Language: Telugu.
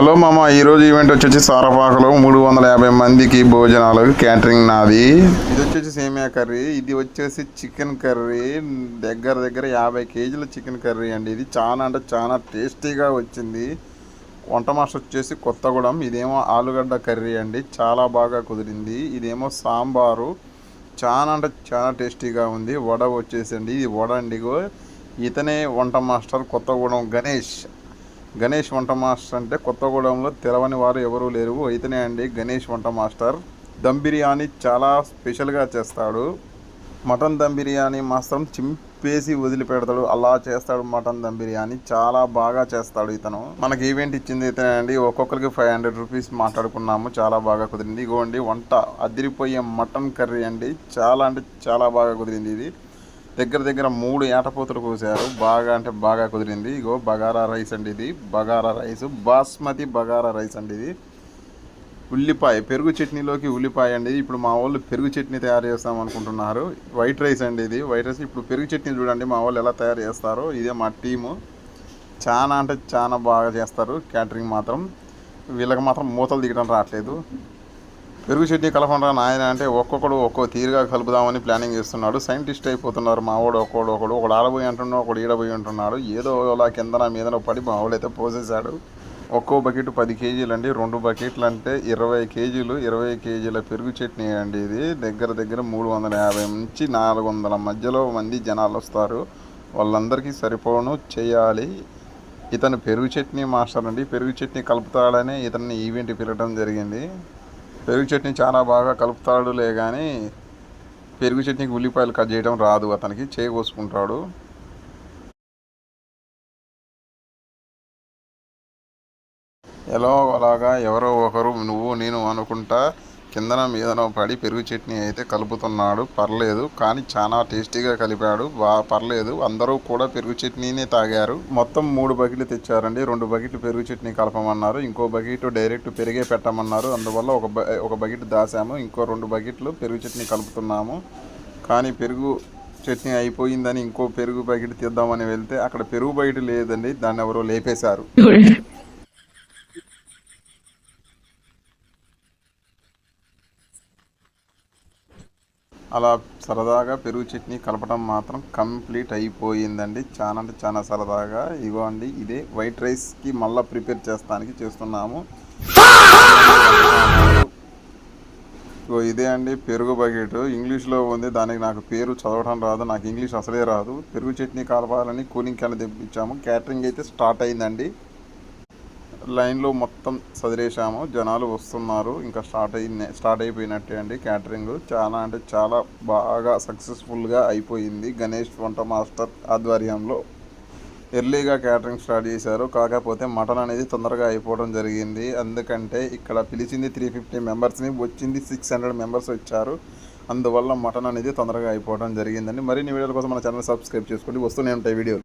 హలో మామ, ఈరోజు ఈవెంట్ వచ్చేసి సారపాకలో 350 మందికి భోజనాలు క్యాటరింగ్ నాది. ఇది వచ్చేసి సేమియా కర్రీ, ఇది వచ్చేసి చికెన్ కర్రీ, దగ్గర 50 కేజీల చికెన్ కర్రీ అండి. ఇది చాలా అంటే చాలా టేస్టీగా వచ్చింది. వంట మాస్టర్ వచ్చేసి కొత్తగూడెం. ఇదేమో ఆలుగడ్డ కర్రీ అండి, చాలా బాగా కుదిరింది. ఇదేమో సాంబారు, చాలా అంటే చాలా టేస్టీగా ఉంది. వడ వచ్చేసండి, ఇది వడ అండి. ఇతనే వంట మాస్టర్ కొత్తగూడెం గణేష్ వంట మాస్టర్. అంటే కొత్తగూడెంలో తెలవని వారు ఎవరూ లేరు, ఇతనే అండి గణేష్ వంట మాస్టర్. దమ్ బిర్యానీ చాలా స్పెషల్గా చేస్తాడు. మటన్ దమ్ బిర్యానీ మాత్రం చింపేసి వదిలిపెడతాడు, అలా చేస్తాడు. మటన్ దమ్ బిర్యానీ చాలా బాగా చేస్తాడు ఇతను. మనకి ఈవెంట్ ఇచ్చింది ఇతనే అండి. ఒక్కొక్కరికి 500 రూపీస్ మాట్లాడుకున్నాము, చాలా బాగా కుదిరింది. ఇగోండి వంట అదిరిపోయే మటన్ కర్రీ అండి, చాలా అంటే చాలా బాగా కుదిరింది. ఇది దగ్గర 3 ఏటపోతులు కోసారు, బాగా అంటే బాగా కుదిరింది. ఇగో బగారా రైస్ అండి, ఇది బగారా రైస్, బాస్మతి బగారా రైస్ అండి. ఇది ఉల్లిపాయ, పెరుగు చట్నీలోకి ఉల్లిపాయ అండి. ఇప్పుడు మా వాళ్ళు పెరుగు చట్నీ తయారు చేస్తాం అనుకుంటున్నారు. వైట్ రైస్ అండి, ఇది వైట్ రైస్. ఇప్పుడు పెరుగు చట్నీ చూడండి మా వాళ్ళు ఎలా తయారు చేస్తారో. ఇదే మా టీము, చాలా అంటే చాలా బాగా చేస్తారు క్యాటరింగ్ మాత్రం. వీళ్ళకి మాత్రం మూతలు దిగడం రావట్లేదు. పెరుగు చట్నీ కలపండి నాయన అంటే ఒక్కొక్కడు ఒక్కో తీరుగా కలుపుదామని ప్లానింగ్ చేస్తున్నాడు. సైంటిస్ట్ అయిపోతున్నారు మా వాడు. ఒకడు ఆడబోయి అంటున్నాడు, ఒకడు ఈడబోయి అంటున్నాడు. ఏదో అలా కిందన మీదన పడి మా వాడు అయితే పోసేశాడు. ఒక్కో బకెట్ 10 కేజీలు అండి, 2 బకెట్లు అంటే 20 కేజీలు. 20 కేజీల పెరుగు చట్నీ అండి. ఇది దగ్గర 350 నుంచి 400 మధ్యలో మంది జనాలు వస్తారు. వాళ్ళందరికీ సరిపోను చేయాలి. ఇతను పెరుగు చట్నీ మాస్టర్ అండి. పెరుగు చట్నీ కలుపుతాడని ఇతన్ని ఈవెంట్ పిలవడం జరిగింది. పెరుగు చట్నీ చాలా బాగా కలుపుతాడులే కానీ పెరుగు చట్నీకి ఉల్లిపాయలు కట్ చేయడం రాదు అతనికి, చేయి కోసుకుంటాడు. ఎలా అలాగా ఎవరో ఒకరు నువ్వు నేను అనుకుంటా కిందన మీదన పడి పెరుగు చట్నీ అయితే కలుపుతున్నాడు. పర్లేదు కానీ చాలా టేస్టీగా కలిపాడు, పర్లేదు. అందరూ కూడా పెరుగు చట్నీనే తాగారు. మొత్తం 3 బకెట్లు తెచ్చారండి. 2 బకెట్లు పెరుగు చట్నీ కలపమన్నారు, ఇంకో బకెట్ డైరెక్ట్ పెరిగే పెట్టమన్నారు. అందువల్ల ఒక బకెట్ దాసాము, ఇంకో 2 బకెట్లు పెరుగు చట్నీ కలుపుతున్నాము. కానీ పెరుగు చట్నీ అయిపోయిందని ఇంకో పెరుగు బకెట్ తీద్దామని వెళ్తే అక్కడ పెరుగు బకెట్ లేదండి, దాన్ని ఎవరో లేపేశారు. అలా సరదాగా పెరుగు చట్నీ కలపడం మాత్రం కంప్లీట్ అయిపోయిందండి. చాలా అంటే చాలా సరదాగా. ఇగో అండి, ఇదే వైట్ రైస్కి మళ్ళీ ప్రిపేర్ చేస్తున్నాము. ఇదే అండి పెరుగు బకెట్, ఇంగ్లీష్లో ఉంది. దానికి నాకు పేరు చదవడం రాదు, నాకు ఇంగ్లీష్ అసలే రాదు. పెరుగు చట్నీ కలపాలని కూలింగ్ క్యాన్ తెప్పించాము. క్యాటరింగ్ అయితే స్టార్ట్ అయిందండి. లైన్లో మొత్తం సదిరేసాము, జనాలు వస్తున్నారు. ఇంకా స్టార్ట్ అయిపోయినట్టే అండి క్యాటరింగ్. చాలా అంటే చాలా బాగా సక్సెస్ఫుల్గా అయిపోయింది. గణేష్ వంట మాస్టర్ ఆధ్వర్యంలో ఎర్లీగా క్యాటరింగ్ స్టార్ట్ చేశారు. కాకపోతే మటన్ అనేది తొందరగా అయిపోవడం జరిగింది. ఎందుకంటే ఇక్కడ పిలిచింది 350 మెంబర్స్ని, వచ్చింది 600 మెంబర్స్ వచ్చారు. అందువల్ల మటన్ అనేది తొందరగా అయిపోవడం జరిగిందండి. మరిన్ని వీడియోల కోసం మన ఛానల్ సబ్స్క్రైబ్ చేసుకోండి, వస్తూనే ఉంటాయి వీడియోలు.